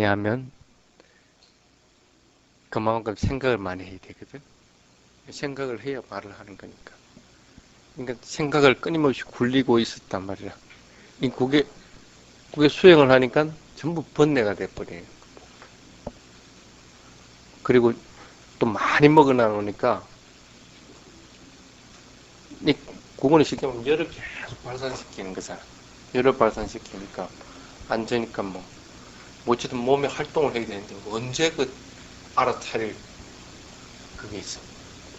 하면 그만큼 생각을 많이 해야 되거든. 생각을 해야 말을 하는 거니까. 그러니까 생각을 끊임없이 굴리고 있었단 말이야. 그게 수행을 하니까 전부 번뇌가 돼버려요. 그리고 또 많이 먹어 나오니까 이 그거는 쉽게 말하면 열을 계속 발산시키는 거잖아. 열을 발산시키니까 안 되니까 뭐 어쨌든 몸의 활동을 해야 되는데 언제 그 알아차릴 그게 있어.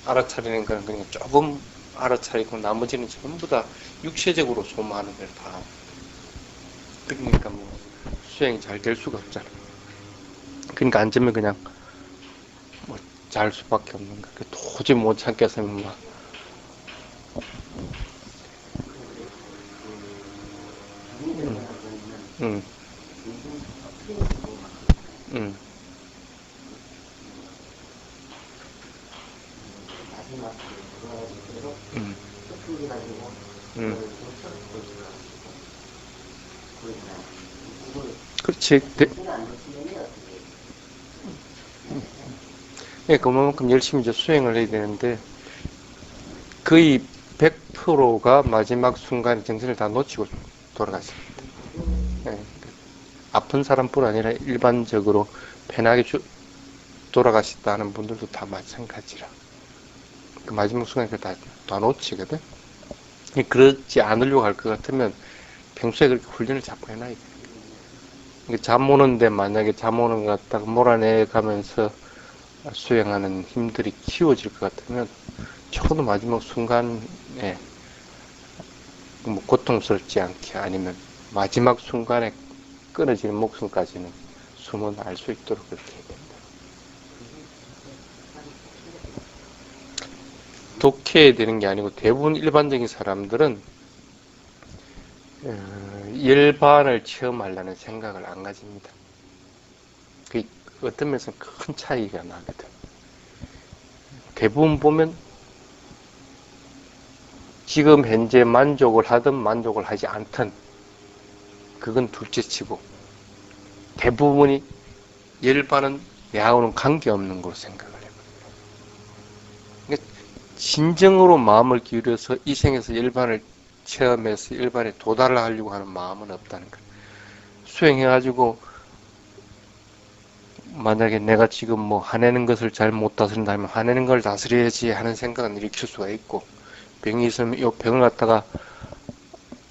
알아차리는 건 그냥 조금 알아차리고 나머지는 전부 다 육체적으로 소모하는 걸 다. 그러니까 뭐 수행이 잘 될 수가 없잖아. 그러니까 앉으면 그냥 뭐 잘 수밖에 없는 거야. 도저히 못 참겠으면 막 응, 응, 응, 응. 그렇지. 예, 그만큼 열심히 이제 수행을 해야 되는데 거의 100%가 마지막 순간에 정신을 다 놓치고 돌아가십니다. 예, 아픈 사람뿐 아니라 일반적으로 편하게 돌아가셨다는 분들도 다 마찬가지라. 그 마지막 순간에 다 놓치거든. 그렇지 않으려고 할 것 같으면 평소에 그렇게 훈련을 자꾸 해놔야 돼. 잠 오는데 만약에 잠 오는 것 같다가 몰아내 가면서 수행하는 힘들이 키워질 것 같으면 적어도 마지막 순간에 뭐 고통스럽지 않게 아니면 마지막 순간에 끊어지는 목숨까지는 숨은 알 수 있도록 그렇게 해야 된다. 독해야 되는 게 아니고 대부분 일반적인 사람들은 열반을 체험하려는 생각을 안 가집니다. 그 어떤 면에서는 큰 차이가 나거든. 대부분 보면 지금 현재 만족을 하든 만족을 하지 않든 그건 둘째치고 대부분이 열반은 내하고는 관계없는 걸로 생각을 해요. 그러니까 진정으로 마음을 기울여서 이 생에서 열반을 체험해서 열반에 도달하려고 하는 마음은 없다는 거예요. 수행해가지고 만약에 내가 지금 뭐 화내는 것을 잘 못 다스린다면 화내는 걸 다스려야지 하는 생각은 일으킬 수가 있고 병이 있으면 이 병을 갖다가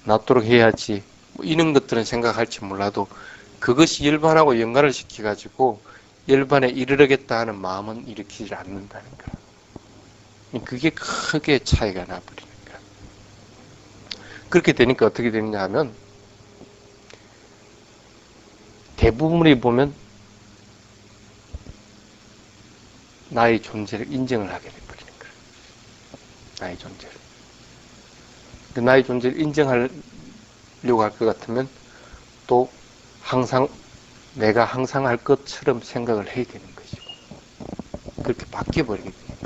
낫도록 해야지 뭐 이런 것들은 생각할지 몰라도 그것이 열반하고 연관을 시켜가지고 열반에 이르르겠다 하는 마음은 일으키지 않는다는 거야. 그게 크게 차이가 나버리는 거야. 그렇게 되니까 어떻게 되느냐 하면 대부분이 보면 나의 존재를 인정을 하게 돼버리는 거야. 나의 존재를. 나의 존재를 인정하려고 할 것 같으면 또 항상 내가 항상 할 것처럼 생각을 해야 되는 것이고 그렇게 바뀌어버리게 돼요.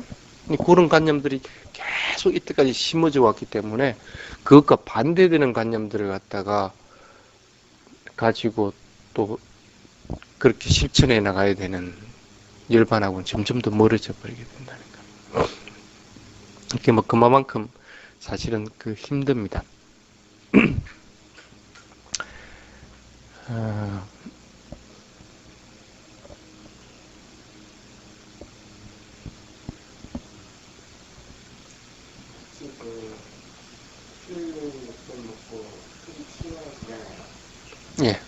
그런 관념들이 계속 이때까지 심어져 왔기 때문에 그것과 반대되는 관념들을 갖다가 가지고 또 그렇게 실천해 나가야 되는 열반하고는 점점 더 멀어져 버리게 된다는 거예요. 이렇게 뭐 그만큼 사실은 힘듭니다. 어, 예.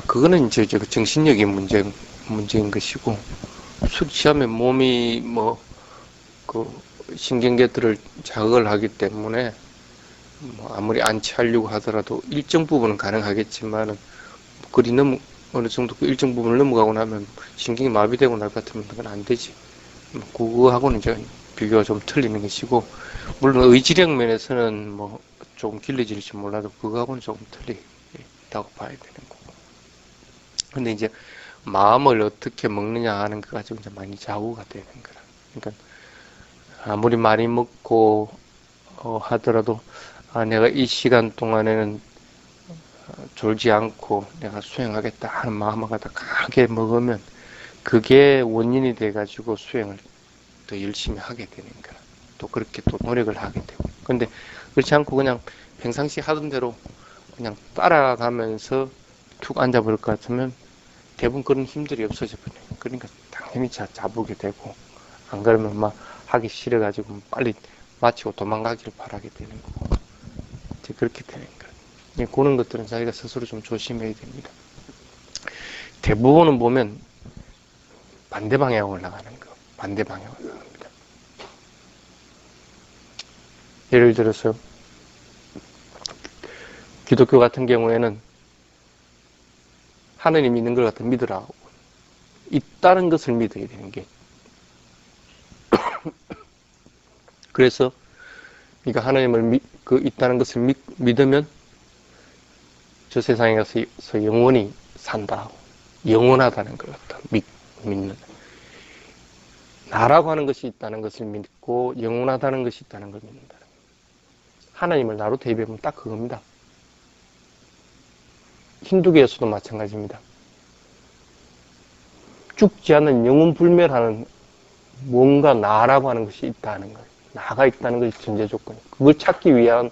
그거는 이제 정신력의 문제인 것이고, 술 취하면 몸이 그, 신경계들을 자극을 하기 때문에, 아무리 안 취하려고 하더라도 일정 부분은 가능하겠지만은, 그리 어느 정도 그 일정 부분을 넘어가고 나면 신경이 마비되고 날 것 같으면 그건 안 되지. 그거하고는 이제 비교가 좀 틀리는 것이고, 물론 의지력 면에서는 조금 길러질지 몰라도 그거하고는 조금 틀리다고 봐야 되는 거고. 근데 이제 마음을 어떻게 먹느냐 하는 거 가지고 이제 많이 좌우가 되는 거라. 그러니까 아무리 많이 먹고 하더라도 내가 이 시간 동안에는 졸지 않고 내가 수행하겠다 하는 마음을 갖다 강하게 먹으면 그게 원인이 돼가지고 수행을 더 열심히 하게 되는 거야. 또 그렇게 또 노력을 하게 되고. 근데 그렇지 않고 그냥 평상시 하던 대로 그냥 따라가면서 툭 앉아버릴 것 같으면 대부분 그런 힘들이 없어져 버려요. 그러니까 당연히 자보게 되고, 안 그러면 막 하기 싫어가지고 빨리 마치고 도망가기를 바라게 되는 거고, 이제 그렇게 되는 거예요. 그런 것들은 자기가 스스로 좀 조심해야 됩니다. 대부분은 보면 반대 방향으로 나가는 거, 반대 방향으로 나갑니다. 예를 들어서 기독교 같은 경우에는 하느님 있는 걸 갖다 믿으라. 있다는 것을 믿어야 되는 게. 그래서 네가 하느님을 있다는 것을 믿으면 저 세상에 가서 영원히 산다. 영원하다는 걸 갖다 믿는. 나라고 하는 것이 있다는 것을 믿고 영원하다는 것이 있다는 걸 믿는다. 하나님을 나로 대비하면 딱 그겁니다. 힌두교에서도 마찬가지입니다. 죽지 않는 영원 불멸하는 뭔가 나라고 하는 것이 있다는 거예요. 나가 있다는 것이 전제 조건이에요. 그걸 찾기 위한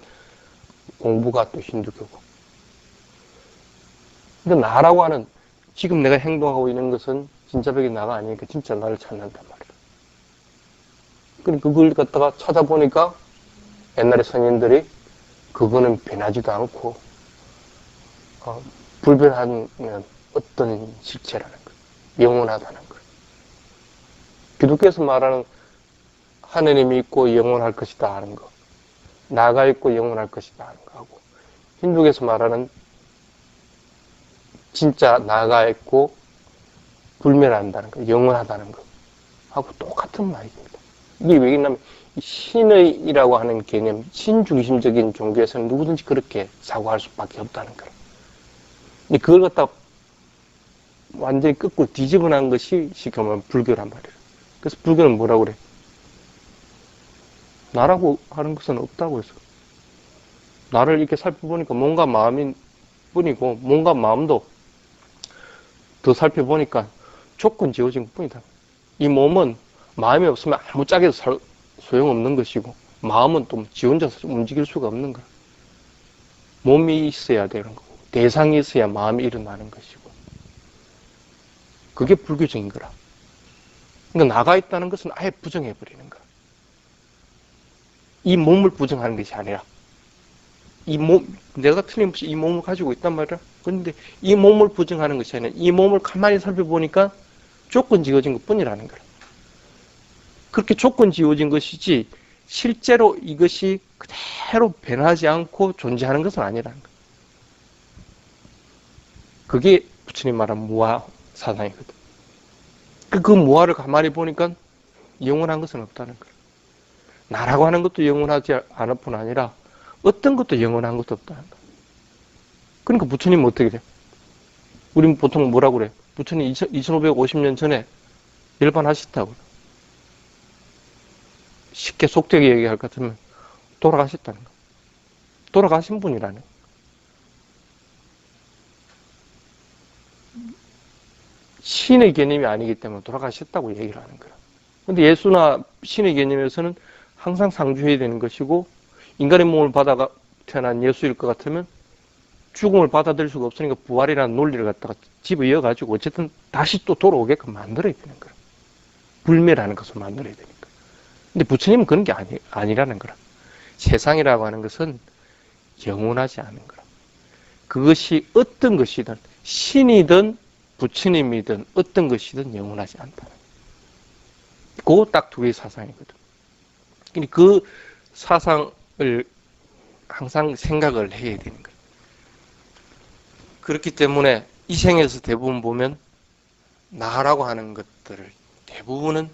공부가 또 힌두교고. 근데 나라고 하는 지금 내가 행동하고 있는 것은 진짜 벽이 나가 아니니까 진짜 나를 찾는단 말이에요. 그러니까 그걸 갖다가 찾아보니까 옛날에 선인들이 그거는 변하지도 않고 불변하는 어떤 실체라는 거예요. 영원하다는 거예요. 기독교에서 말하는 하느님이 있고 영원할 것이다 하는 거, 나가 있고 영원할 것이다 하는 거하고, 힌두교에서 말하는 진짜 나가 있고 불멸한다는 거, 영원하다는 거 하고 똑같은 말입니다. 이게 왜냐면 신의라고 하는 개념, 신중심적인 종교에서는 누구든지 그렇게 사고할 수밖에 없다는 거예요. 근데 그걸 갖다 완전히 거꾸로 뒤집어 놓은 것이 쉽게 말하면 불교란 말이에요. 그래서 불교는 뭐라고 그래? 나라고 하는 것은 없다고 해서. 나를 이렇게 살펴보니까 몸과 마음인 뿐이고, 몸과 마음도 더 살펴보니까 조건 지어진 것 뿐이다. 이 몸은 마음이 없으면 아무 짝에도 소용없는 것이고, 마음은 또 지 혼자서 움직일 수가 없는 거야. 몸이 있어야 되는 거고, 대상이 있어야 마음이 일어나는 것이고, 그게 불교적인 거라. 그러니까 나가 있다는 것은 아예 부정해버리는 거야. 이 몸을 부정하는 것이 아니라, 내가 틀림없이 이 몸을 가지고 있단 말이야. 그런데 이 몸을 부정하는 것이 아니라, 이 몸을 가만히 살펴보니까 조건 지어진 것 뿐이라는 거야. 그렇게 조건 지어진 것이지, 실제로 이것이 그대로 변하지 않고 존재하는 것은 아니라는 거야. 그게 부처님 말한 무아 사상이거든. 그 무아를 가만히 보니까 영원한 것은 없다는 거야. 나라고 하는 것도 영원하지 않을 뿐 아니라 어떤 것도 영원한 것도 없다는 거야. 그러니까 부처님은 어떻게 돼? 우린 보통 뭐라고 그래? 부처님 2550년 전에 열반하셨다고. 쉽게 속되게 얘기할 것 같으면 돌아가셨다는 거야. 돌아가신 분이라는 거야. 신의 개념이 아니기 때문에 돌아가셨다고 얘기를 하는 거야. 근데 예수나 신의 개념에서는 항상 상주해야 되는 것이고, 인간의 몸을 받아가 태어난 예수일 것 같으면 죽음을 받아들일 수가 없으니까 부활이라는 논리를 갖다가 집어이어가지고 어쨌든 다시 또 돌아오게끔 만들어야 되는 거야. 불멸하는 것을 만들어야 되니까. 근데 부처님은 그런 게 아니라는 거라. 세상이라고 하는 것은 영원하지 않은 거라. 그것이 어떤 것이든 신이든 부처님이든 어떤 것이든 영원하지 않다. 그 딱 두 개의 사상이거든. 그 사상을 항상 생각을 해야 되는 거예요. 그렇기 때문에 이 생에서 대부분 보면 나라고 하는 것들을 대부분은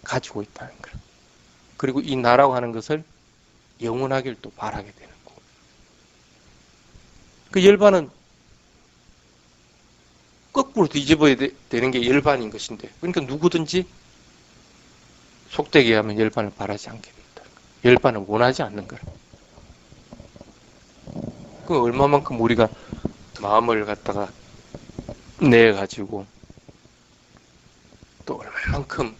가지고 있다는 거예요. 그리고 이 나라고 하는 것을 영원하길 또 바라게 되는 거고. 그 열반은 거꾸로 뒤집어야 되는 게 열반인 것인데, 그러니까 누구든지 속되게 하면 열반을 바라지 않게 된다. 열반을 원하지 않는 거라. 그 얼마만큼 우리가 마음을 갖다가 내 가지고 또 얼마만큼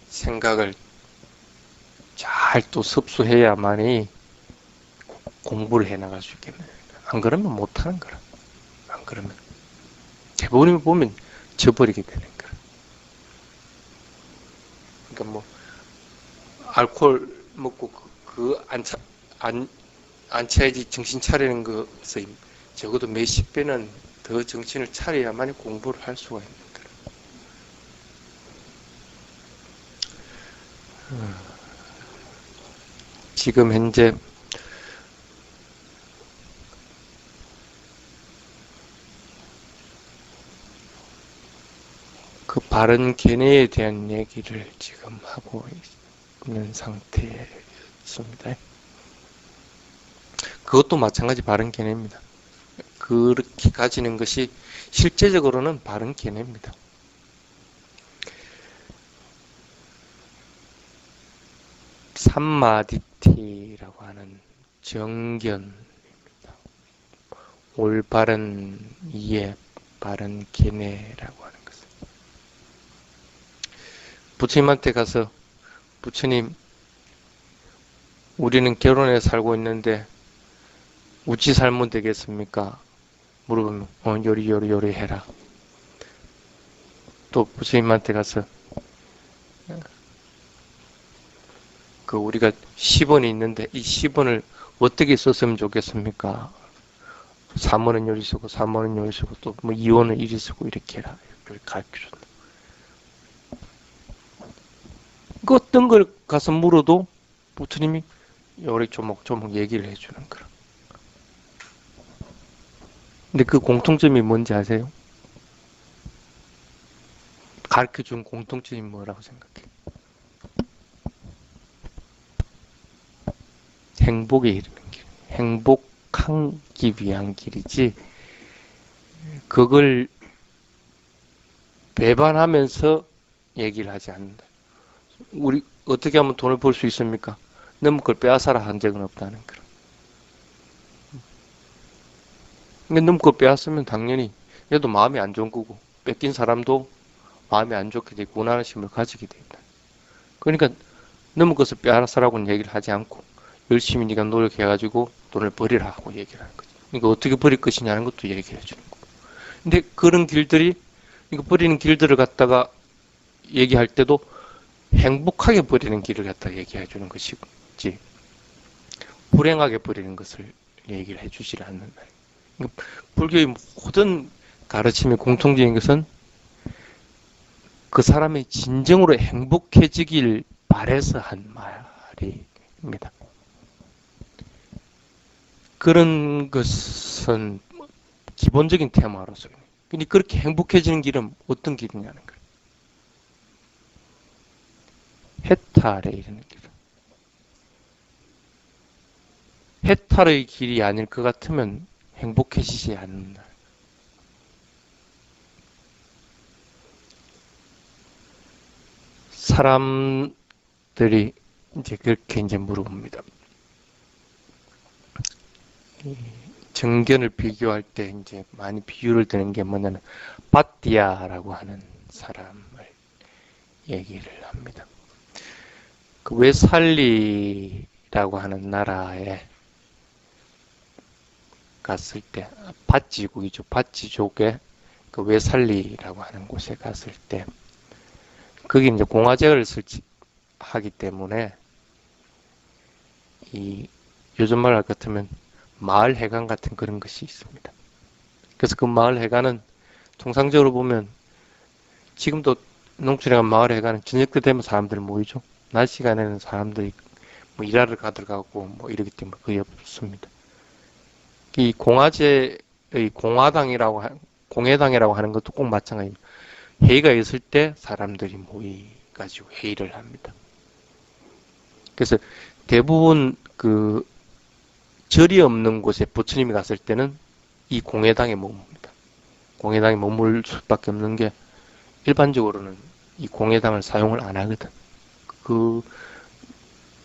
생각을 잘 또 섭수해야만이 공부를 해 나갈 수 있겠네. 안 그러면 못 하는 거라. 안 그러면 대부분 보면 져버리게 되는 거라. 그러니까 뭐 알코올 먹고 안 차야지 정신 차리는 것에 적어도 몇십 배는 더 정신을 차려야만 공부를 할 수가 있는 거라. 지금 현재 그 바른 견해에 대한 얘기를 지금 하고 있는 상태였습니다. 그것도 마찬가지 바른 견해입니다. 그렇게 가지는 것이 실제적으로는 바른 견해입니다. 삼마디티라고 하는 정견입니다. 올바른 이해, 바른 견해라고 하는 것은. 부처님한테 가서 부처님, 우리는 결혼해 살고 있는데 어찌 살면 되겠습니까? 물어보면 요리 해라. 또 부처님한테 가서 그 우리가 10원이 있는데 이 10원을 어떻게 썼으면 좋겠습니까? 3원은 요리 쓰고 3원은 요리 쓰고 또 뭐 2원은 이리 쓰고 이렇게 해라. 이렇게 가르쳐준다. 그 어떤 걸 가서 물어도 부처님이 요리 조목조목 얘기를 해주는 거라. 근데 그 공통점이 뭔지 아세요? 가르쳐준 공통점이 뭐라고 생각해? 행복에 이르는 길. 행복하기 위한 길이지, 그걸 배반하면서 얘기를 하지 않는다. 우리 어떻게 하면 돈을 벌 수 있습니까? 너무 그걸 빼앗아라 한 적은 없다는 거라. 근데 너무 그걸 빼앗으면 당연히 얘도 마음이 안 좋은 거고, 뺏긴 사람도 마음이 안 좋게 되고 원하심을 가지게 된다. 그러니까 너무 그것을 빼앗아라고는 얘기를 하지 않고 열심히 네가 노력해가지고 돈을 벌이라 하고 얘기를 하는 거지. 이거 어떻게 벌일 것이냐는 것도 얘기를 해주는 거고. 근데 그런 길들이, 이거 버리는 길들을 갖다가 얘기할 때도 행복하게 버리는 길을 갖다가 얘기해 주는 것이지, 불행하게 버리는 것을 얘기를 해 주질 않는다. 그러니까 불교의 모든 가르침의 공통적인 것은 그 사람이 진정으로 행복해지길 바래서 한 말입니다. 그런 것은 기본적인 테마로서. 근데 그렇게 행복해지는 길은 어떤 길이냐는 거예요. 해탈에 이르는 길. 해탈의 길이 아닐 것 같으면 행복해지지 않는다. 사람들이 이제 그렇게 이제 물어봅니다. 정견을 비교할 때 이제 많이 비유를 드는 게 뭐냐면 바띠아라고 하는 사람을 얘기를 합니다. 그 웨살리라고 하는 나라에 갔을 때, 바찌국이죠. 바찌족에 그 웨살리라고 하는 곳에 갔을 때, 거기 이제 공화제를 설치하기 때문에 이 요즘 말 같으면 마을 회관 같은 그런 것이 있습니다. 그래서 그 마을 회관은 통상적으로 보면 지금도 농촌에 간 마을 회관은 저녁 때 되면 사람들 모이죠. 낮 시간에는 사람들이 뭐 일하러 가들어가고 뭐 이러기 때문에 거의 없습니다. 이 공화제의 공회당이라고 하는 것도 꼭 마찬가지입니다. 회의가 있을 때 사람들이 모이가지고 회의를 합니다. 그래서 대부분 그 절이 없는 곳에 부처님이 갔을 때는 이 공회당에 머뭅니다. 공회당에 머물 수밖에 없는 게 일반적으로는 이 공회당을 사용을 안 하거든. 그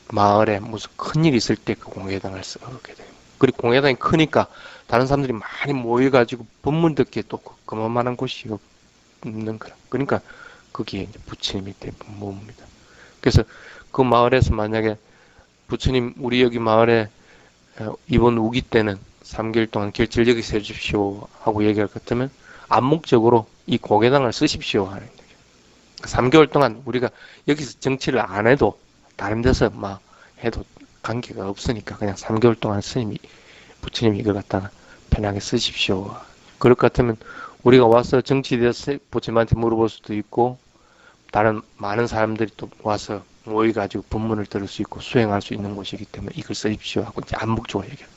마을에 무슨 큰일 있을 때 그 공회당을 쓰게 돼요. 그리고 공회당이 크니까 다른 사람들이 많이 모여가지고 법문 듣기에 또 그만한 곳이 없는 거라. 그러니까 거기에 이제 부처님이 대부분 모읍니다. 그래서 그 마을에서 만약에 부처님 우리 여기 마을에 이번 우기 때는 3개월 동안 결절 여기서 해주십시오 하고 얘기할 것 같으면 암묵적으로 이 공회당을 쓰십시오 하는 거죠. 3개월 동안 우리가 여기서 정치를 안 해도 다른 데서 막 해도 관계가 없으니까 그냥 3개월 동안 스님이 부처님이 이걸 갖다가 편하게 쓰십시오. 그럴 것 같으면 우리가 와서 정치에 대해서 부처님한테 물어볼 수도 있고 다른 많은 사람들이 또 와서 모여가지고 법문을 들을 수 있고 수행할 수 있는 곳이기 때문에 이걸 쓰십시오 하고 이제 암묵적으로 얘기해요.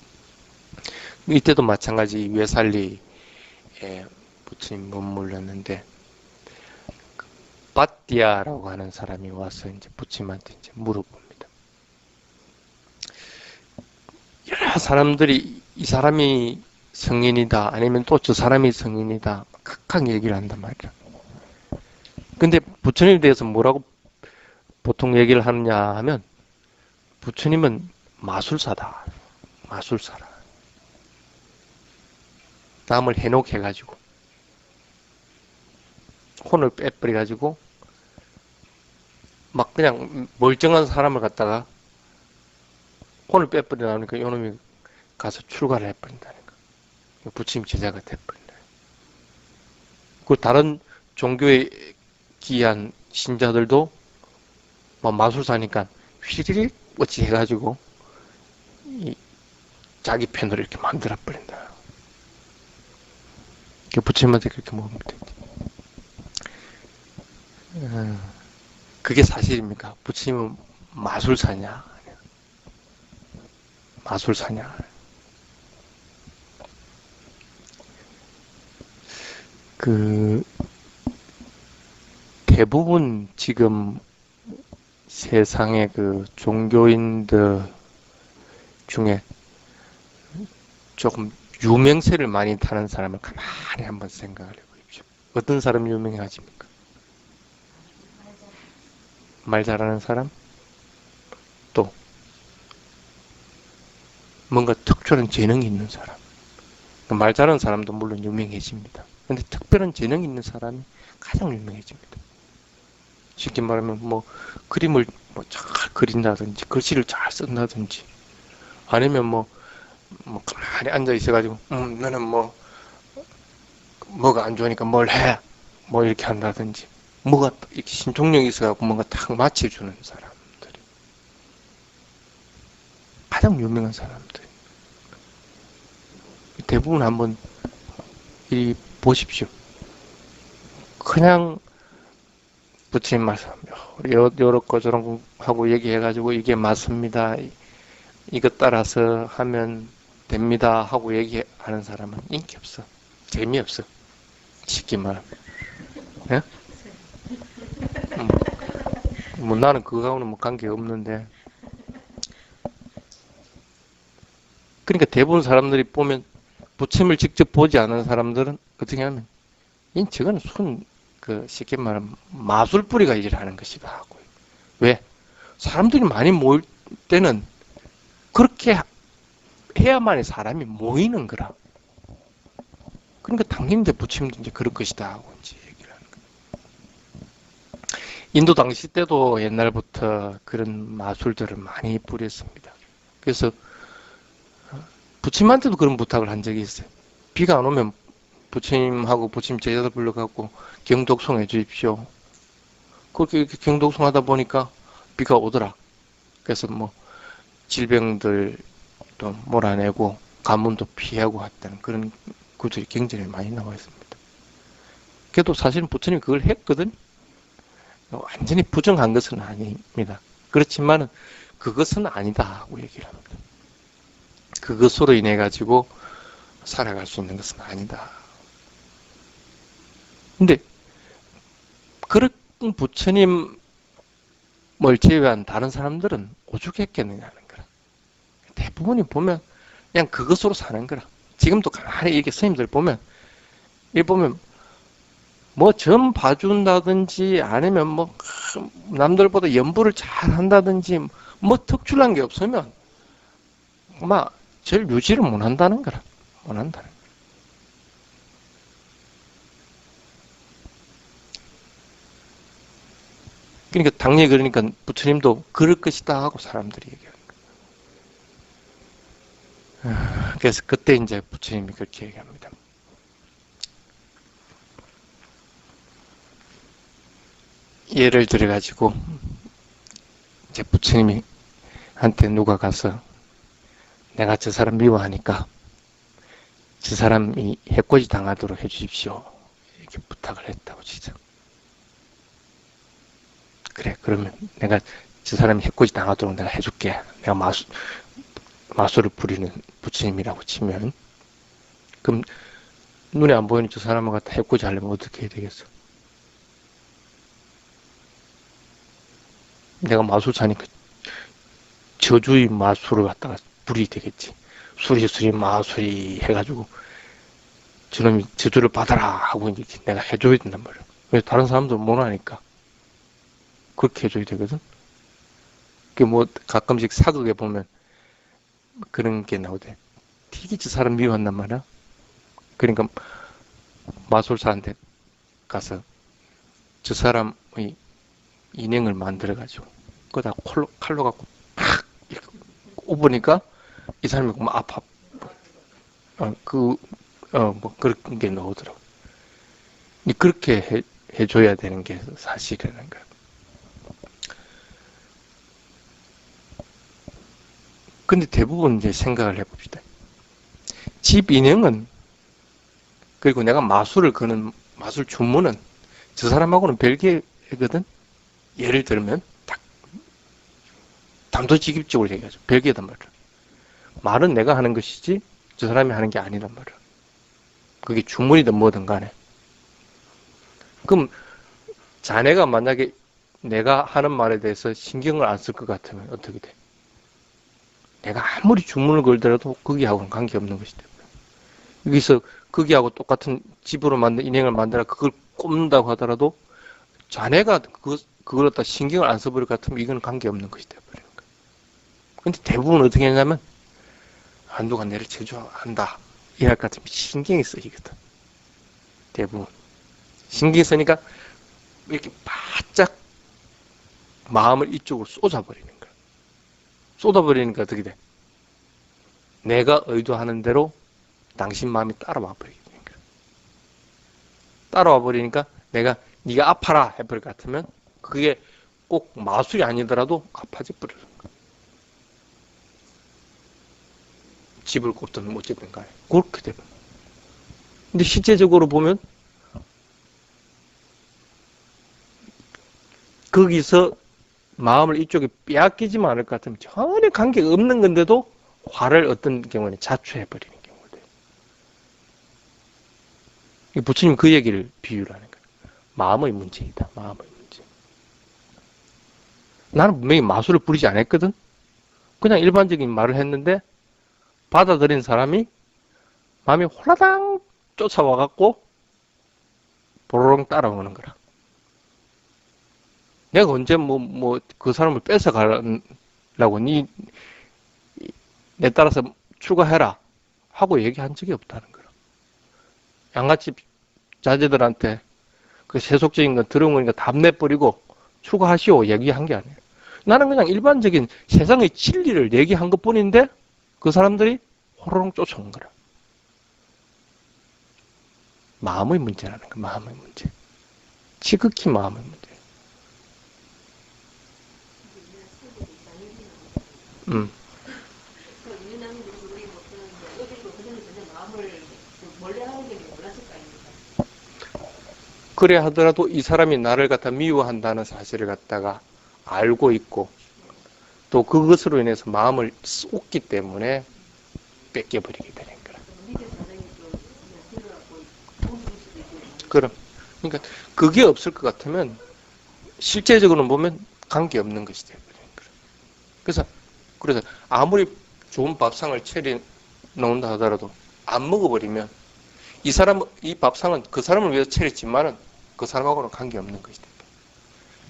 이때도 마찬가지 외살리에 부처님 머물렀는데 빠띠아라고 하는 사람이 와서 이제 부처님한테 이제 물어봅니다. 여러 사람들이 이 사람이 성인이다 아니면 또 저 사람이 성인이다 각각 얘기를 한단 말이야. 근데 부처님에 대해서 뭐라고 보통 얘기를 하느냐 하면 부처님은 마술사다. 마술사라. 남을 해놓게해가지고 혼을 빼버려가지고 막 그냥 멀쩡한 사람을 갖다가 혼을 빼버려 나오니까 이놈이 가서 출가를 해버린다는 거. 부처님 제자가 돼버린다. 그 다른 종교에 기이한 신자들도 막 마술사니까 휘리릭 어찌 해가지고 자기 편으로 이렇게 만들어 버린다. 부처님한테 그렇게 먹으면 그게 사실입니까? 부처님은 마술사냐? 마술사냐? 대부분 지금 세상의 종교인들 중에 조금 유명세를 많이 타는 사람을 가만히 한번 생각을 해보십시오. 어떤 사람이 유명해집니까? 말 잘하는 사람? 또 뭔가 특별한 재능이 있는 사람. 말 잘하는 사람도 물론 유명해집니다. 근데 특별한 재능이 있는 사람이 가장 유명해집니다. 쉽게 말하면 뭐 그림을 잘 그린다든지 글씨를 잘 쓴다든지 아니면 뭐 가만히 앉아 있어가지고 너는 뭐가 안 좋으니까 뭘 해. 뭐 이렇게 한다든지 뭐가 이렇게 신통력이 있어갖고 뭔가 탁 맞춰주는 사람들. 가장 유명한 사람들. 대부분 한번 이 보십시오. 그냥 부처님 말씀, 요렇고 저런 하고 얘기해가지고 이게 맞습니다. 이것 따라서 하면 됩니다. 하고 얘기하는 사람은 인기 없어. 재미없어. 쉽게 말하면. 예? 뭐 나는 그거하고는 뭐 관계 없는데. 그러니까 대부분 사람들이 보면 부처님을 직접 보지 않은 사람들은 어떻게 하면 저건 쉽게 말하면 마술뿌리가 일하는 것이다 하고. 왜? 사람들이 많이 모일 때는 그렇게 해야만이 사람이 모이는 거라. 그러니까 당연히 부처님도 이제 그럴 것이다 하고 이제 얘기를 하는 거예요. 인도 당시 때도 옛날부터 그런 마술들을 많이 뿌렸습니다. 그래서 부처님한테도 그런 부탁을 한 적이 있어요. 비가 안 오면 부처님하고 부처님 제자들 불러갖고 경독송 해주십시오. 그렇게 이렇게 경독송 하다 보니까 비가 오더라. 그래서 질병들도 몰아내고 가뭄도 피하고 했다는 그런 구절이 굉장히 많이 나와 있습니다. 그래도 사실은 부처님이 그걸 했거든. 완전히 부정한 것은 아닙니다. 그렇지만 그것은 아니다 하고 얘기를 합니다. 그것으로 인해 가지고 살아갈 수 있는 것은 아니다. 근데 그런 부처님을 제외한 다른 사람들은 오죽했겠느냐는 거라. 대부분이 보면 그냥 그것으로 사는 거라. 지금도 가만히 이렇게 스님들 보면 뭐 점 봐준다든지 아니면 뭐 남들보다 연부를 잘 한다든지 뭐 특출난 게 없으면 아마 제일 유지를 못 한다는 거라. 못 한다는 거라. 그러니까 당연히 그러니까 부처님도 그럴 것이다 하고 사람들이 얘기하는 거예요. 그래서 그때 이제 부처님이 그렇게 얘기합니다. 예를 들어 가지고 이제 부처님이 한테 누가 가서 내가 저 사람 미워하니까 저 사람이 해코지 당하도록 해주십시오. 이렇게 부탁을 했다고 치죠. 그래, 그러면 내가 저 사람이 해코지 당하도록 내가 해줄게. 내가 마술을 부리는 부처님이라고 치면, 그럼 눈에 안 보이는 저 사람을 갖다 해코지 하려면 어떻게 해야 되겠어? 내가 마술사니까 저주의 마술을 갖다가 부리 되겠지. 수리수리 마술이 해가지고 저놈이 저주를 받아라 하고 이제 내가 해줘야 된단 말이야. 왜 다른 사람들은 못 하니까 그렇게 해줘야 되거든. 그 뭐 가끔씩 사극에 보면 그런 게 나오대. 되게 저 사람 미워한단 말이야. 그러니까 마술사한테 가서 저 사람의 인형을 만들어가지고 그거다 칼로 갖고 팍 이렇게 꼽으니까 이 사람이 막 아파. 뭐 그런 게 나오더라고. 그렇게 해줘야 되는 게 사실이라는 거야. 근데 대부분 이제 생각을 해봅시다. 집 인형은, 그리고 내가 마술을 거는 마술 주문은 저 사람하고는 별개거든? 예를 들면, 딱, 단도직입적으로 얘기하죠. 별개단 말이야. 말은 내가 하는 것이지, 저 사람이 하는 게 아니란 말이야. 그게 주문이든 뭐든 간에. 그럼, 자네가 만약에 내가 하는 말에 대해서 신경을 안 쓸 것 같으면 어떻게 돼? 내가 아무리 주문을 걸더라도 거기하고는 관계없는 것이다. 여기서 거기하고 똑같은 집으로 만든 인형을 만들어 그걸 꼽는다고 하더라도 자네가 그걸 갖다 신경을 안 써버릴 것 같으면 이건 관계없는 것이 되어버리는 거야. 근데 대부분 어떻게 하냐면 누가 내를 저주한다 이럴 것 같으면 신경이 쓰이거든. 대부분 신경이 쓰니까 이렇게 바짝 마음을 이쪽으로 쏟아버리는 거야. 쏟아버리니까 어떻게 돼? 내가 의도하는 대로 당신 마음이 따라와 버리게 되는 거야. 따라와 버리니까 내가 네가 아파라 해버릴 것 같으면 그게 꼭 마술이 아니더라도 아파져 버리는 거야. 집을 꼽든 어쨌든 간에 그렇게 되면. 근데 실제적으로 보면 거기서 마음을 이쪽에 빼앗기지만 않을 것 같으면 전혀 관계가 없는 건데도 화를 어떤 경우는 자초해버리는 경우도 있어요. 부처님 그 얘기를 비유를 하는 거예요. 마음의 문제이다. 마음의 문제. 나는 분명히 마술을 부리지 않았거든. 그냥 일반적인 말을 했는데 받아들인 사람이 마음이 홀라당 쫓아와갖고 보로롱 따라오는 거라. 내가 언제 그 사람을 뺏어가려고 내 따라서 출가해라 하고 얘기한 적이 없다는 거야. 양아치 자제들한테 그 세속적인 거 들어온 거니까 답내버리고 출가하시오 얘기한 게 아니에요. 나는 그냥 일반적인 세상의 진리를 얘기한 것 뿐인데 그 사람들이 호로록 쫓아온 거라. 마음의 문제라는 거야. 마음의 문제. 지극히 마음의 문제. 그래 하더라도 이 사람이 나를 갖다 미워한다는 사실을 갖다가 알고 있고 또 그것으로 인해서 마음을 쏟기 때문에 뺏겨버리게 되는 거라. 그러니까 그게 없을 것 같으면 실제적으로는 보면 관계없는 것이 되어버리는 거라. 그래서 아무리 좋은 밥상을 차려 놓는다 하더라도 안 먹어버리면 이 밥상은 그 사람을 위해서 차렸지만은 그 사람하고는 관계없는 것이다.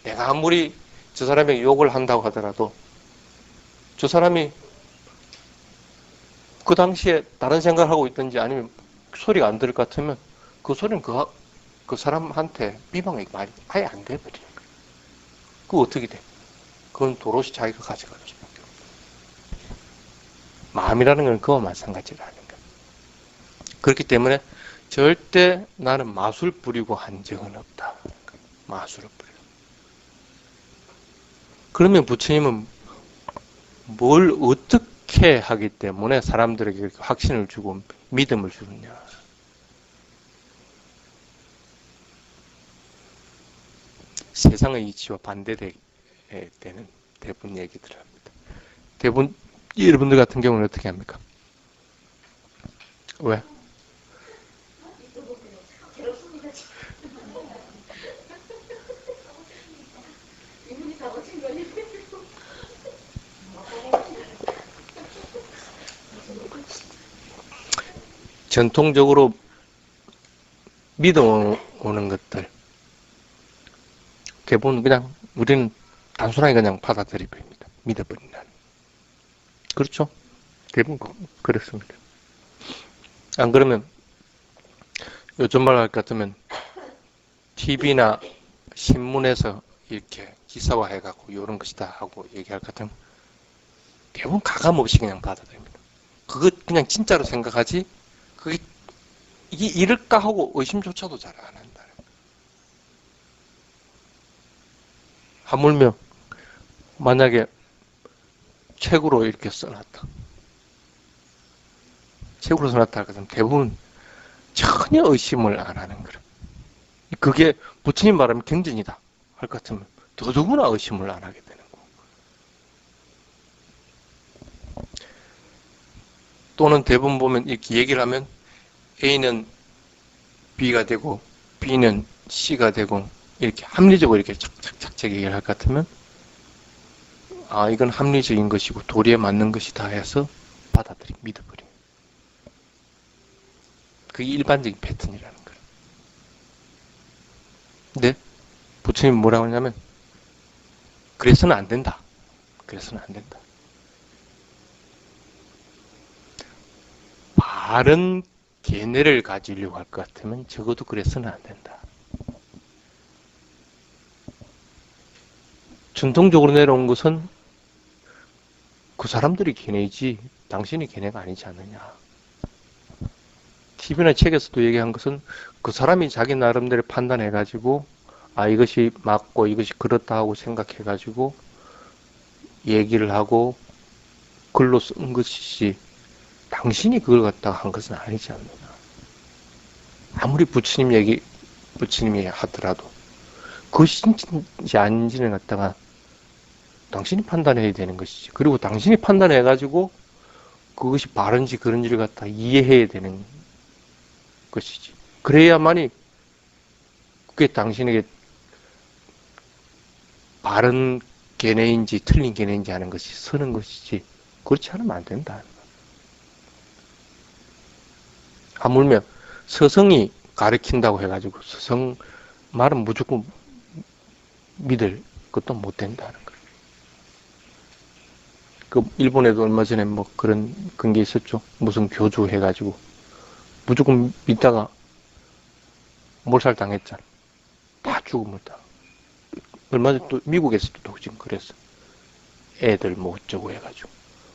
내가 아무리 저 사람에게 욕을 한다고 하더라도 저 사람이 그 당시에 다른 생각을 하고 있든지 아니면 소리가 안 들을 것 같으면 그 소리는 그 사람한테 비방이 말이 아예 안 돼버리는 거예요. 그거 어떻게 돼? 그건 도로시 자기가 가져가는 수밖에 없어요. 마음이라는 건 그와 마찬가지라는 거예요. 그렇기 때문에 절대 나는 마술 부리고 한 적은 없다. 마술을 부리고. 그러면 부처님은 뭘 어떻게 하기 때문에 사람들에게 이렇게 확신을 주고 믿음을 주느냐. 세상의 이치와 반대되는 대부분 얘기들을 합니다. 대부분 여러분들 같은 경우는 어떻게 합니까? 왜? 전통적으로 믿어오는 것들 대부분 그냥 우리는 단순하게 그냥 받아들여버립니다. 믿어버린다는. 그렇죠? 대부분 그렇습니다. 안 그러면 요즘 말 할 것 같으면 TV나 신문에서 이렇게 기사화해갖고 이런 것이다 하고 얘기할 것 같으면 대부분 가감없이 그냥 받아들입니다. 그거 그냥 진짜로 생각하지 그게 이게 이럴까 하고 의심조차도 잘 안 한다. 하물며 만약에 책으로 이렇게 써놨다. 책으로 써놨다 하거든 대부분 전혀 의심을 안 하는 거예요. 그게 부처님 말하면 경전이다 할 것 같으면 더더구나 의심을 안 하게 되는 거고. 또는 대부분 보면 이렇게 얘기를 하면 A는 B가 되고 B는 C가 되고 이렇게 합리적으로 이렇게 착착착 얘기를 할 것 같으면 아 이건 합리적인 것이고 도리에 맞는 것이다 해서 믿어버려. 그게 일반적인 패턴이라는 거예요. 근데 부처님이 뭐라고 하냐면 그래서는 안 된다. 그래서는 안 된다. 바른 견해를 가지려고 할 것 같으면 적어도 그래서는 안 된다. 전통적으로 내려온 것은 그 사람들이 견해이지 당신이 견해가 아니지 않느냐. TV나 책에서도 얘기한 것은 그 사람이 자기 나름대로 판단해가지고 아 이것이 맞고 이것이 그렇다 하고 생각해가지고 얘기를 하고 글로 쓴 것이지 당신이 그걸 갖다가 한 것은 아니지 않느냐. 아무리 부처님이 하더라도 그것이 진짜인지 아닌지는 갖다가 당신이 판단해야 되는 것이지. 그리고 당신이 판단해가지고 그것이 바른지 그런지를 갖다 이해해야 되는 것이지. 그래야만이 그게 당신에게 바른 견해인지 틀린 견해인지 하는 것이 서는 것이지. 그렇지 않으면 안 된다. 하물며 서성이 가르친다고 해가지고 서성 말은 무조건 믿을 것도 못 된다는 거예요. 그 일본에도 얼마 전에 뭐 그런 게 있었죠. 무슨 교주 해가지고 무조건 믿다가 몰살당했잖아. 다 죽음을 당. 얼마 전에 또 미국에서도 지금 그랬어. 애들 뭐 어쩌고 해가지고.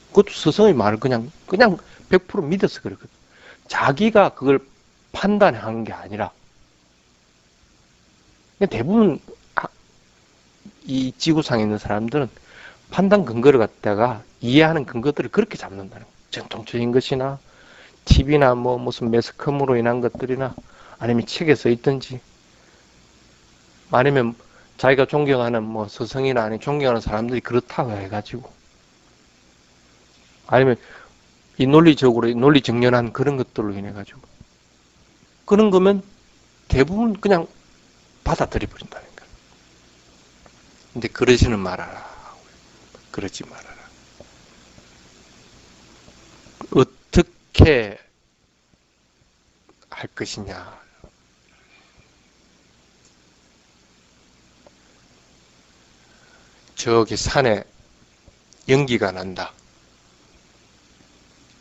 그것도 스승의 말을 그냥 100% 믿어서 그랬거든. 자기가 그걸 판단한 게 아니라 대부분 이 지구상에 있는 사람들은 판단 근거를 갖다가 이해하는 근거들을 그렇게 잡는다는 거예요. 전통적인 것이나 TV나 뭐 무슨 매스컴으로 인한 것들이나 아니면 책에 써 있든지 아니면 자기가 존경하는 뭐 스승이나 아니면 존경하는 사람들이 그렇다고 해가지고 아니면 이 논리 정연한 그런 것들로 인해 가지고 그런 거면 대부분 그냥 받아들여 버린다는 거예요. 근데 그러지는 말아라. 그러지 말아라. 어떻게 할 것이냐. 저기 산에 연기가 난다.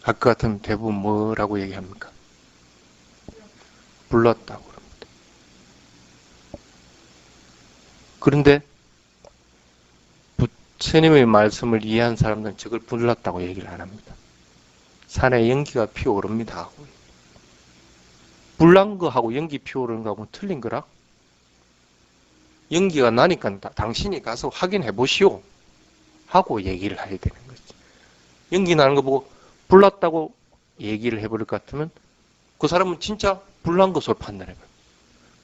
할 것 같으면 대부분 뭐라고 얘기합니까? 불렀다고 그럽니다. 그런데 부처님의 말씀을 이해한 사람들은 저걸 불렀다고 얘기를 안 합니다. 산에 연기가 피어오릅니다 하고. 불난 거하고 연기 피어오르는 거하고 틀린 거라? 연기가 나니까 당신이 가서 확인해 보시오 하고 얘기를 해야 되는 거지. 연기 나는 거 보고 불났다고 얘기를 해버릴 것 같으면 그 사람은 진짜 불난 것으로 판단해봐요.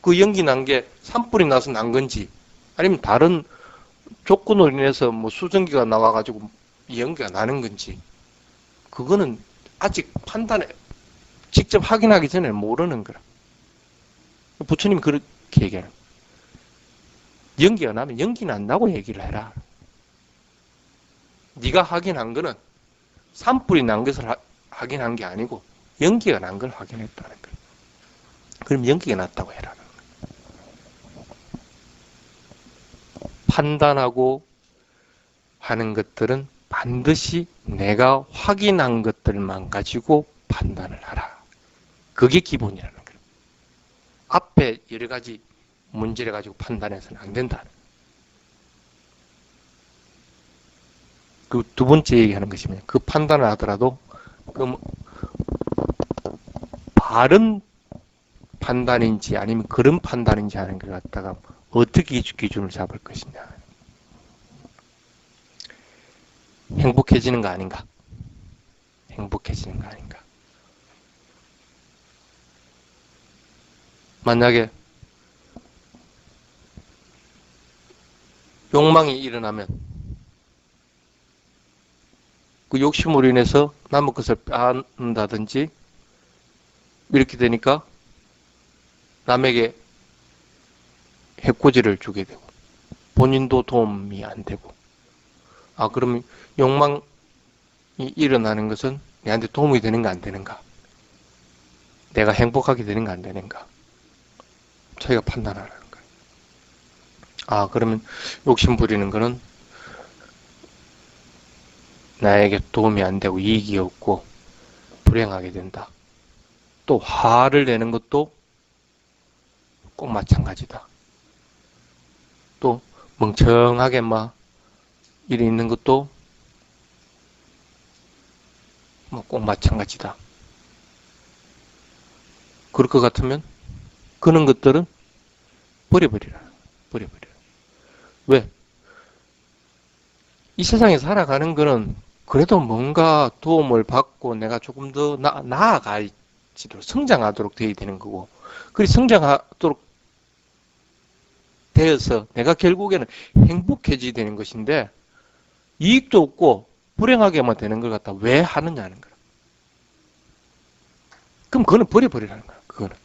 그 연기 난 게 산불이 나서 난 건지 아니면 다른 조건으로 인해서 뭐 수증기가 나와가지고 연기가 나는 건지 그거는 아직 판단에 직접 확인하기 전에 모르는 거라. 부처님이 그렇게 얘기하는 거예요. 연기가 나면 연기 난다고 얘기를 해라. 네가 확인한 거는 산불이 난 것을 확인한 게 아니고 연기가 난 걸 확인했다는 거예요. 그럼 연기가 났다고 해라. 판단하고 하는 것들은 반드시 내가 확인한 것들만 가지고 판단을 하라. 그게 기본이라는 거예요. 앞에 여러 가지 문제를 가지고 판단해서는 안 된다. 그 두 번째 얘기하는 것이면 그 판단을 하더라도 그 바른 판단인지 아니면 그런 판단인지 하는 걸 갖다가 어떻게 기준을 잡을 것이냐. 행복해지는 거 아닌가? 행복해지는 거 아닌가? 만약에 욕망이 일어나면 그 욕심으로 인해서 남의 것을 빼앗는다든지 이렇게 되니까 남에게 해코지를 주게 되고 본인도 도움이 안 되고 그러면 욕망이 일어나는 것은 내한테 도움이 되는가 안 되는가? 내가 행복하게 되는가 안 되는가? 저희가 판단하라는 거예요. 그러면 욕심 부리는 거는 나에게 도움이 안 되고 이익이 없고 불행하게 된다. 또 화를 내는 것도 꼭 마찬가지다. 또 멍청하게 막 일이 있는 것도 꼭 마찬가지다. 그럴 것 같으면 그런 것들은 버려버리라. 버려버려. 왜? 이 세상에 살아가는 거는 그래도 뭔가 도움을 받고 내가 조금 더 나아가지도록 성장하도록 되어야 되는 거고 그리 성장하도록 되어서 내가 결국에는 행복해져야 되는 것인데 이익도 없고 불행하게만 되는 걸 갖다 왜 하느냐는 거야. 그럼 그거는 버려버리라는 거야. 그거는.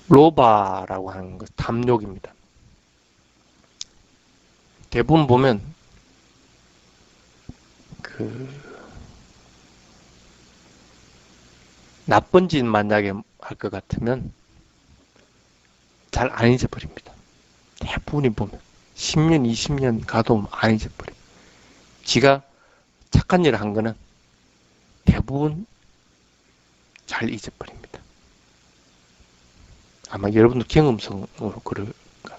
로바라고 하는 것, 탐욕입니다. 대부분 보면 나쁜 짓 만약에 할 것 같으면 잘 안 잊어버립니다. 대부분이 보면 10년, 20년 가도 안 잊어버려요. 지가 착한 일을 한 거는 대부분 잘 잊어버립니다. 아마 여러분도 경험성으로 그럴까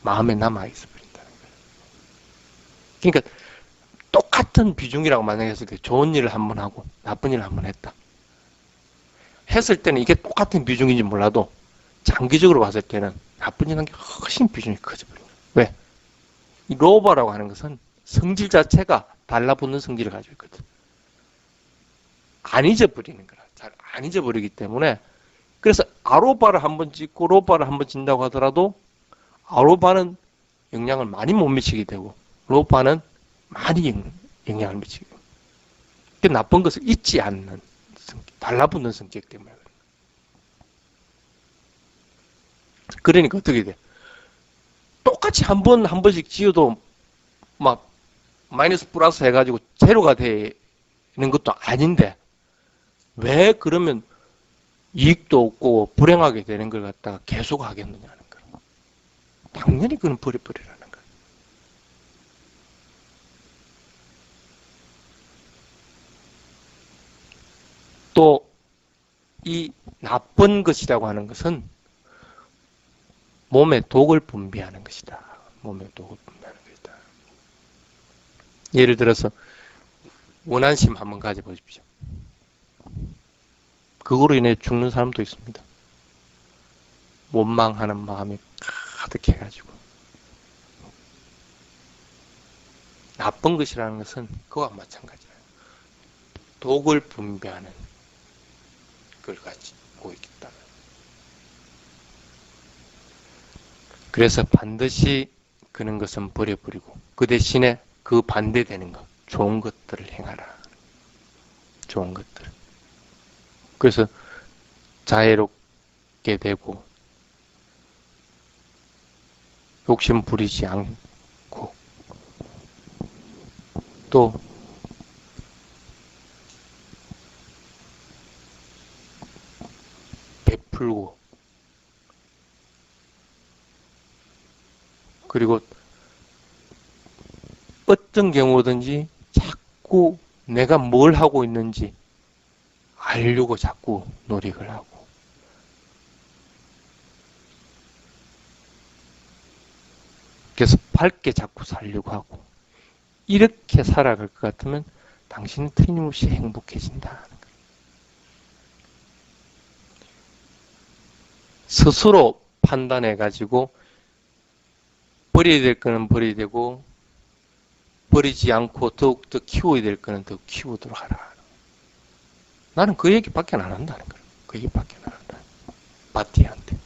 마음에 남아 있어버린다는 거예요. 그러니까 똑같은 비중이라고 만약에 했을 때 좋은 일을 한번 하고 나쁜 일을 한번 했다. 했을 때는 이게 똑같은 비중인지 몰라도 장기적으로 봤을 때는 나쁜 일 한 게 훨씬 비중이 커져버려요. 왜? 이 로바라고 하는 것은 성질 자체가 달라붙는 성질을 가지고 있거든. 안 잊어버리는 거라. 잘 안 잊어버리기 때문에 그래서 아로바를 한번 찍고 로바를 한번 진다고 하더라도 아로바는 영향을 많이 못 미치게 되고 로바는 많이 영향을 미치게 되고 그 나쁜 것을 잊지 않는 달라붙는 성격 때문에 그러니까 어떻게 돼? 똑같이 한 번씩 지어도 막 마이너스 플러스 해가지고 제로가 되는 것도 아닌데 왜 그러면 이익도 없고 불행하게 되는 걸 갖다가 계속 하겠느냐는 거예요. 당연히 그건 버려버리라는 거예요. 또 이 나쁜 것이라고 하는 것은 몸에 독을 분비하는 것이다. 몸에 독을 분비하는 것이다. 예를 들어서 원한심 한번 가져보십시오. 그거로 인해 죽는 사람도 있습니다. 원망하는 마음이 가득해가지고. 나쁜 것이라는 것은 그와 마찬가지예요. 독을 분비하는 걸 가지고 있다. 그래서 반드시 그런 것은 버려버리고 그 대신에 그 반대되는 것, 좋은 것들을 행하라. 좋은 것들. 그래서 자애롭게 되고 욕심 부리지 않고 또 베풀고 그리고 어떤 경우든지 자꾸 내가 뭘 하고 있는지 알려고 자꾸 노력을 하고 그래서 밝게 자꾸 살려고 하고 이렇게 살아갈 것 같으면 당신은 틀림없이 행복해진다. 스스로 판단해가지고 버려야 될 거는 버려야 되고 버리지 않고 더욱더 키워야 될 거는 더 키우도록 하라. 나는 그 얘기밖에 안 한다는 거야. 그 얘기밖에 안 한다. 바티한테.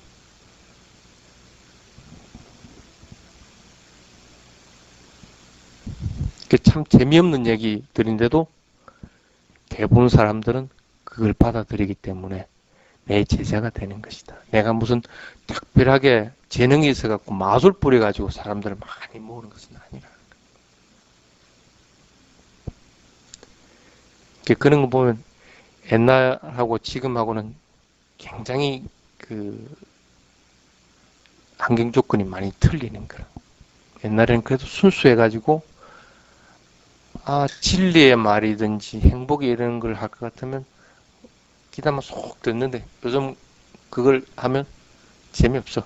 참 재미없는 얘기들인데도 대부분 사람들은 그걸 받아들이기 때문에 내 제자가 되는 것이다. 내가 무슨 특별하게 재능이 있어갖고 마술 뿌려가지고 사람들을 많이 모으는 것은 아니라. 그런 거 보면 옛날하고 지금하고는 굉장히 그 환경 조건이 많이 틀리는 거라. 옛날에는 그래도 순수해가지고 진리의 말이든지 행복이 이런 걸 할 것 같으면 기다만 쏙 듣는데 요즘 그걸 하면 재미없어.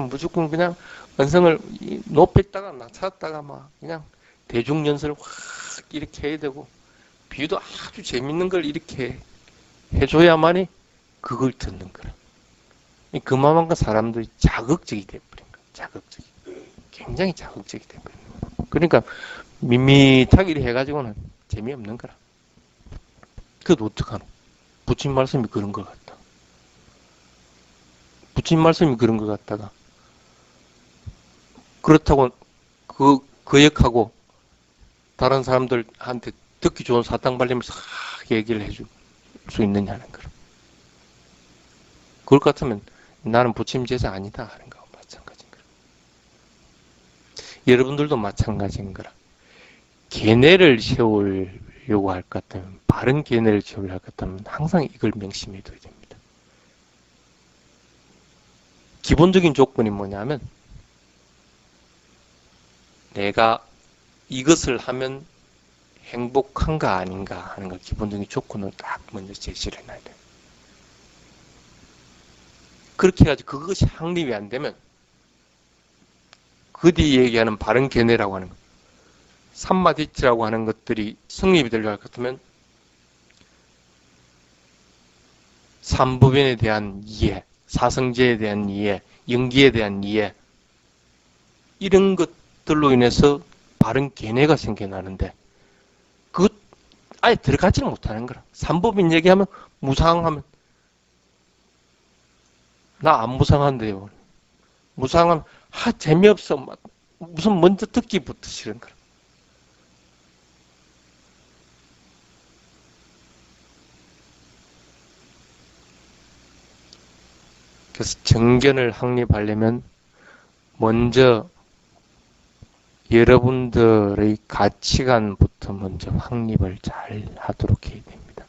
무조건 그냥 언성을 높였다가 낮췄다가 막 그냥 대중연설을 확 이렇게 해야 되고 비유도 아주 재밌는 걸 이렇게 해줘야만이 그걸 듣는 거라. 그만큼 사람들이 자극적이 돼버린 거야. 자극적이. 굉장히 자극적이 돼버린 거야. 그러니까 밋밋하게 이렇게 해가지고는 재미없는 거라. 그래도 어떡하노? 부처님 말씀이 그런 것 같다. 부처님 말씀이 그런 것 같다가 그렇다고 그 역하고 다른 사람들한테 듣기 좋은 사탕 발리면서 얘기를 해줄 수 있느냐는 거라. 그럴 것 같으면 나는 부처님 제자 아니다 하는 거하고 마찬가지인 거라. 여러분들도 마찬가지인 거라. 계뇌를 세우려고 할 것 같으면 바른 계뇌를 세우려고 할 것 같으면 항상 이걸 명심해 둬야 됩니다. 기본적인 조건이 뭐냐면 내가 이것을 하면 행복한가 아닌가 하는 걸 기본적인 조건을 딱 먼저 제시를 해놔야 돼요. 그렇게 해가지고 그것이 확립이 안 되면 그 뒤에 얘기하는 바른 견해라고 하는 것, 삼마디치라고 하는 것들이 성립이 되려고 할 것 같으면 삼부변에 대한 이해, 사성제에 대한 이해, 연기에 대한 이해 이런 것들로 인해서 바른 견해가 생겨나는데 그것 아예 들어가지는 못하는 거라. 삼법인 얘기하면 무상하면 나 안 무상한데요. 무상하면 재미없어. 무슨 먼저 듣기부터 싫은 거라. 그래서 정견을 확립하려면 먼저 여러분들의 가치관부터 먼저 확립을 잘 하도록 해야 됩니다.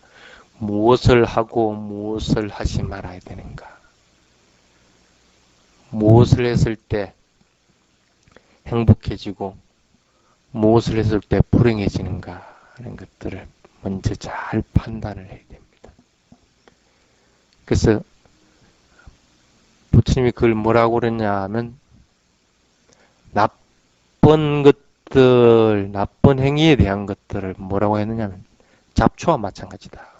무엇을 하고 무엇을 하지 말아야 되는가, 무엇을 했을 때 행복해지고 무엇을 했을 때 불행해지는가 하는 것들을 먼저 잘 판단을 해야 됩니다. 그래서 부처님이 그걸 뭐라고 그랬냐 하면, 나쁜 것들, 나쁜 행위에 대한 것들을 뭐라고 했느냐 하면 잡초와 마찬가지다.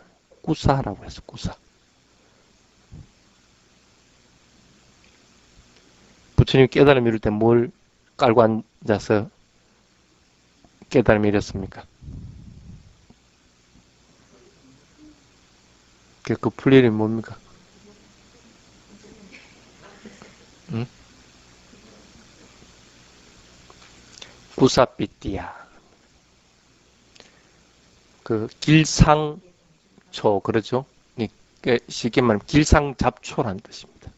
꾸사라고 했어. 꾸사. 부처님이 깨달음 이룰 때 뭘 깔고 앉아서 깨달음 이뤘습니까? 그 풀일이 뭡니까? 응? 구사삐띠야. 그 길상초, 그러죠? 쉽게 말하면 길상잡초라는 뜻입니다.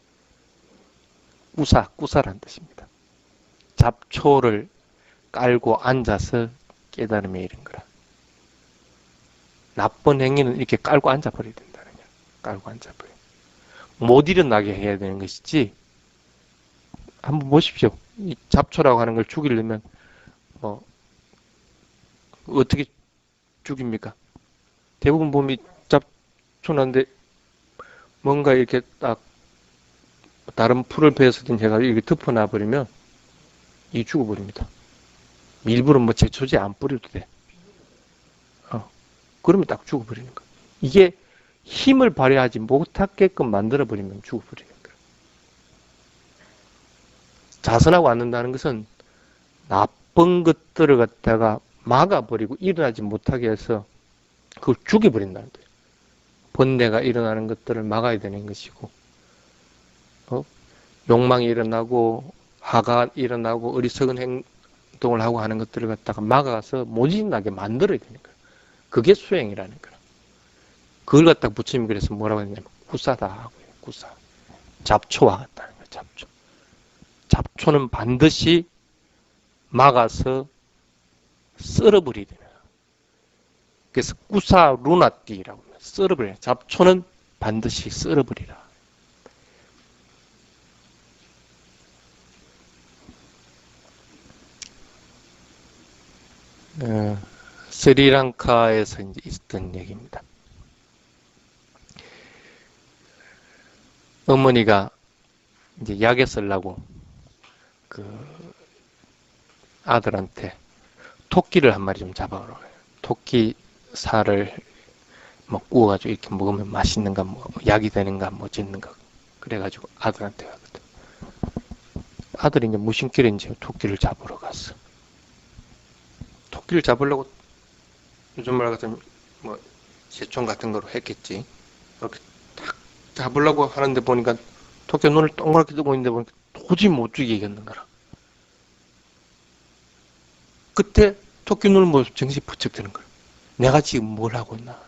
꾸사란 뜻입니다. 잡초를 깔고 앉아서 깨달음에 이른 거라. 나쁜 행위는 이렇게 깔고 앉아버려야 된다는 거야. 깔고 앉아버려. 못 일어나게 해야 되는 것이지. 한번 보십시오. 이 잡초라고 하는 걸 죽이려면 어떻게 죽입니까? 대부분 보면 잡초난데 뭔가 이렇게 딱 다른 풀을 베어서든 해가지고 이렇게 덮어놔버리면 이 죽어버립니다. 일부러 뭐 제초제 안 뿌려도 돼. 그러면 딱 죽어버리는 거야. 이게 힘을 발휘하지 못하게끔 만들어버리면 죽어버리는 거야. 자선하고 앉는다는 것은 나쁜 것들을 갖다가 막아버리고 일어나지 못하게 해서 그걸 죽여버린다는 거예요. 번뇌가 일어나는 것들을 막아야 되는 것이고, 욕망이 일어나고 화가 일어나고 어리석은 행동을 하고 하는 것들을 갖다가 막아서 못 일어나게 만들어야 되는 거예요. 그게 수행이라는 거예요. 그걸 갖다가 부처님이 그래서 뭐라고 했냐면 구사다 하고요. 구사. 잡초와 같다는 거예요. 잡초. 잡초는 반드시 막아서 썰어버리야 돼요. 그래서 구사 루나띠라고 합니다. 썰어버려요. 잡초는 반드시 썰어버리라. 스리랑카에서 이제 있었던 얘기입니다. 어머니가 이제 약에 쓰려고 그 아들한테 토끼를 한 마리 좀 잡아오라고 해요. 토끼 살을 뭐 구워가지고 이렇게 먹으면 맛있는가, 뭐 약이 되는가, 뭐 짓는가. 그래가지고 아들한테 가거든. 아들이 이제 무심결에 이제 토끼를 잡으러 갔어. 토끼를 잡으려고 요즘 말 같으면 뭐 새총 같은 거로 했겠지. 이렇게 딱 잡으려고 하는데 보니까 토끼가 눈을 동그랗게 뜨고 있는데 보니까 도저히 못 죽이겠는 거라. 그때 토끼 눈을 뭐 정신이 번쩍 드는 거야. 내가 지금 뭘 하고 있나?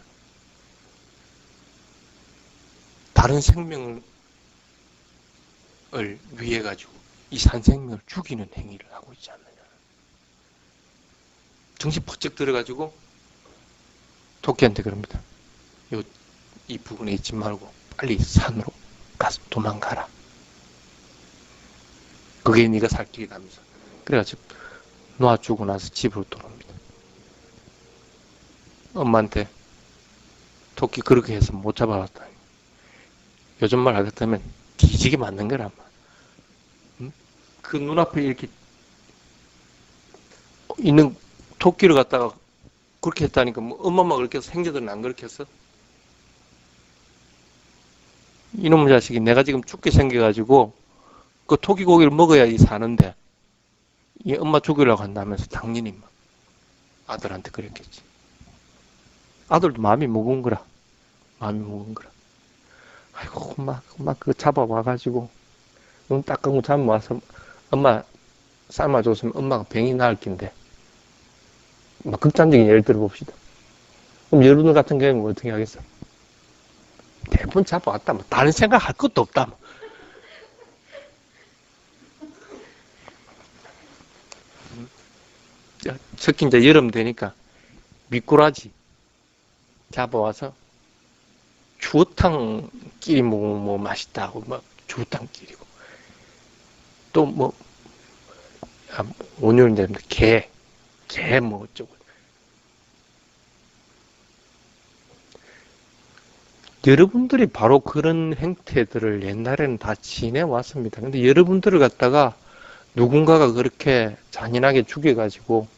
다른 생명을 위해 가지고 이 산생명을 죽이는 행위를 하고 있지 않느냐. 정신 번쩍 들어가지고 토끼한테 그럽니다. 이 부분에 있지 말고 빨리 산으로 가서 도망가라. 그게 네가 살 길이라면서. 그래가지고 놔주고 나서 집으로 돌아옵니다. 엄마한테 토끼 그렇게 해서 못 잡아왔다. 요즘 말 하겠다면 뒤지게 맞는 거란 말. 응? 그 눈앞에 이렇게 있는 토끼를 갖다가 그렇게 했다니까 뭐 엄마만 그렇게 해서 형제들은 안 그렇게 했어? 이놈의 자식이 내가 지금 죽게 생겨가지고 그 토끼 고기를 먹어야지 사는데 이 엄마 죽이려고 한다면서 당연히 막 아들한테 그랬겠지. 아들도 마음이 무거운 거라. 마음이 무거운 거라. 아이고 엄마 그거 잡아와가지고 눈 딱 감고 잡아와서 엄마 삶아줬으면 엄마가 병이 나을 낀데 막 극단적인 예를 들어봅시다. 그럼 여러분 같은 경우는 어떻게 하겠어? 대부분 잡아왔다. 뭐 다른 생각할 것도 없다. 뭐. 특히 이제 여름 되니까 미꾸라지 잡아와서 추어탕끼리 뭐 맛있다고 막 추어탕끼리고 또 뭐 오늘 이제 게 뭐 어쩌고 여러분들이 바로 그런 행태들을 옛날에는 다 지내왔습니다. 근데 여러분들을 갖다가 누군가가 그렇게 잔인하게 죽여가지고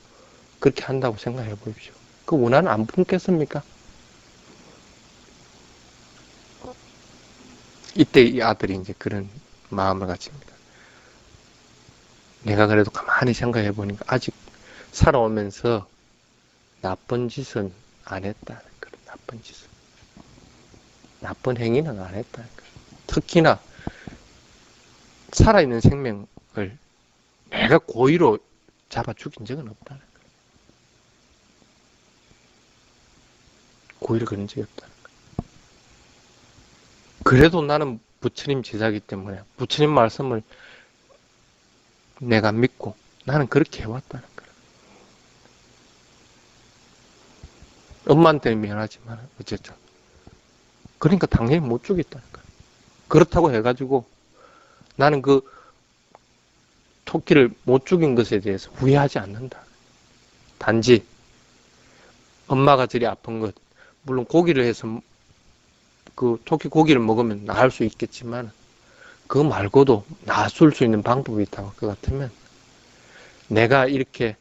그렇게 한다고 생각해 보십시오. 그 원한 안 품겠습니까? 이때 이 아들이 이제 그런 마음을 가집니다. 내가 그래도 가만히 생각해 보니까 아직 살아오면서 나쁜 짓은 안 했다는 거예요. 나쁜 짓은. 나쁜 행위는 안 했다는 거예요. 특히나 살아있는 생명을 내가 고의로 잡아 죽인 적은 없다는 거예요. 고의로 그런 적이 없다는 거예요. 그래도 나는 부처님 제자이기 때문에 부처님 말씀을 내가 믿고 나는 그렇게 해왔다는 거예요. 엄마한테는 미안하지만 어쨌든 그러니까 당연히 못 죽였다는 거예요. 그렇다고 해가지고 나는 그 토끼를 못 죽인 것에 대해서 후회하지 않는다. 단지 엄마가 저리 아픈 것, 물론 고기를 해서 그 토끼 고기를 먹으면 나을 수 있겠지만 그거 말고도 나술 수 있는 방법이 있다고 할 것 같으면 내가 이렇게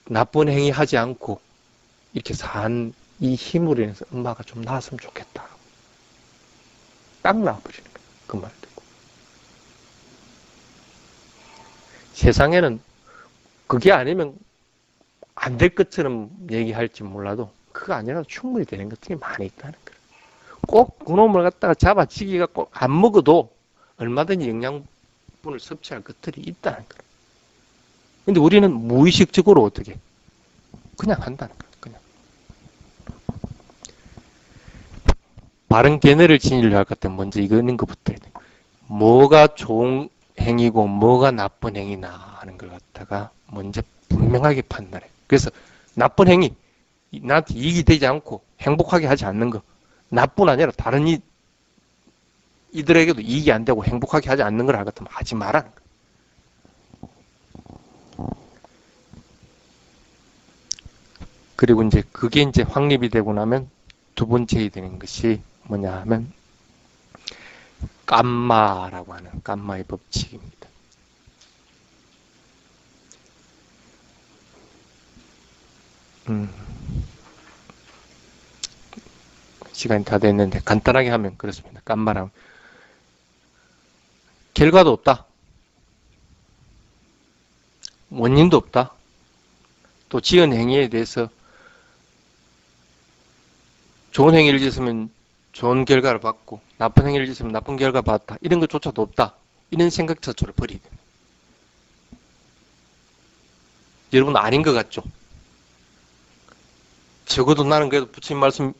나쁜 행위 하지 않고 이렇게 산 이 힘으로 인해서 엄마가 좀 나았으면 좋겠다. 딱 나와버리는 거예요. 그 말 듣고. 세상에는 그게 아니면 안 될 것처럼 얘기할지 몰라도 그거 아니라도 충분히 되는 것들이 많이 있다는 거예요. 꼭 그놈을 갖다가 잡아치기가 꼭 안 먹어도 얼마든지 영양분을 섭취할 것들이 있다는 거예요. 근데 우리는 무의식적으로 어떻게 그냥 한다는 거예요. 그냥. 바른 견해를 지니려 할 것 같으면 먼저 이거 있는 것부터 해야 돼요. 뭐가 좋은 행위고 뭐가 나쁜 행위나 하는 걸 갖다가 먼저 분명하게 판단해. 그래서 나쁜 행위, 나한테 이익이 되지 않고 행복하게 하지 않는 거, 나뿐 아니라 다른 이들에게도 이익이 안 되고 행복하게 하지 않는 걸 할 것 같으면 하지 말라는 거. 그리고 이제 그게 이제 확립이 되고 나면 두 번째 되는 것이 뭐냐 하면 깜마라고 하는 깜마의 법칙입니다. 시간이 다 됐는데 간단하게 하면 그렇습니다. 깜마랑 결과도 없다. 원인도 없다. 또 지은 행위에 대해서 좋은 행위를 짓으면 좋은 결과를 받고 나쁜 행위를 짓으면 나쁜 결과를 받았다. 이런 것조차도 없다. 이런 생각 자체를 버리게 됩니다. 여러분 아닌 것 같죠? 적어도 나는 그래도 부처님 말씀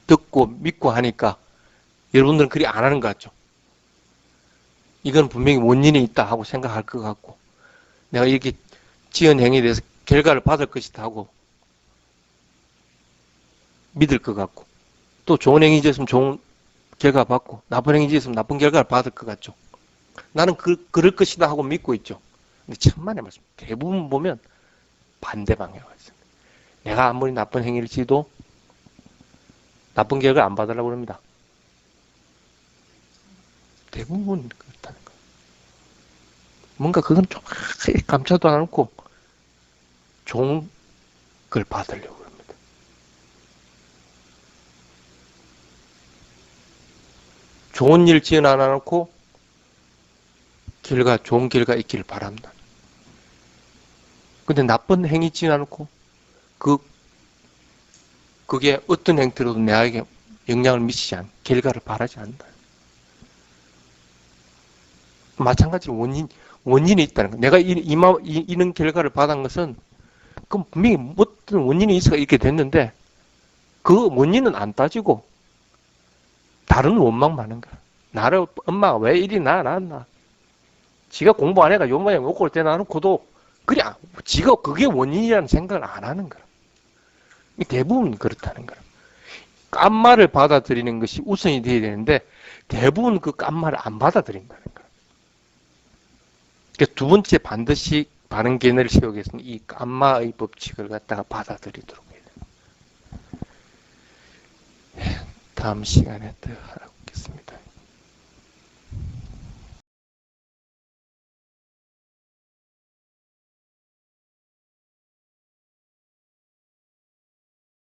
듣고 믿고 하니까 여러분들은 그리 안 하는 것 같죠? 이건 분명히 원인이 있다 하고 생각할 것 같고 내가 이렇게 지은 행위에 대해서 결과를 받을 것이다 하고 믿을 것 같고 또 좋은 행위 짓으면 좋은 결과 받고 나쁜 행위 짓으면 나쁜 결과를 받을 것 같죠. 나는 그럴 것이다 하고 믿고 있죠. 근데 천만의 말씀 대부분 보면 반대 방향으로 있습니다. 내가 아무리 나쁜 행위를 지도 나쁜 결과를 안 받으려고 합니다. 대부분 그렇다는 거예요. 뭔가 그건 좀 감춰도 않고 좋은 걸 받으려고 합니다. 좋은 일 지은 안 해놓고 좋은 결과 있기를 바랍니다. 근데 나쁜 행위 지은 안 해놓고 그게 어떤 행태로도 내에게 영향을 미치지 않는 결과를 바라지 않는다. 마찬가지로 원인이 있다는 거. 내가 이런 결과를 받은 것은 그 분명히 어떤 원인이 있어서 이렇게 됐는데 그 원인은 안 따지고 다른 원망 많은 거야. 나를 엄마가 왜 이리 낳았나? 지가 공부 안 해가 요 모양 먹고 올 때 나놓고도 그래 지가 그게 원인이라는 생각을 안 하는 거야. 대부분 그렇다는 거야. 깜마를 받아들이는 것이 우선이 돼야 되는데 대부분 그 깜마를 안 받아들인다는 거예요. 그래서 두 번째 반드시 바른 견해를 세우기 위해서는 이 깜마의 법칙을 갖다가 받아들이도록 해야 돼요. 다음 시간에 또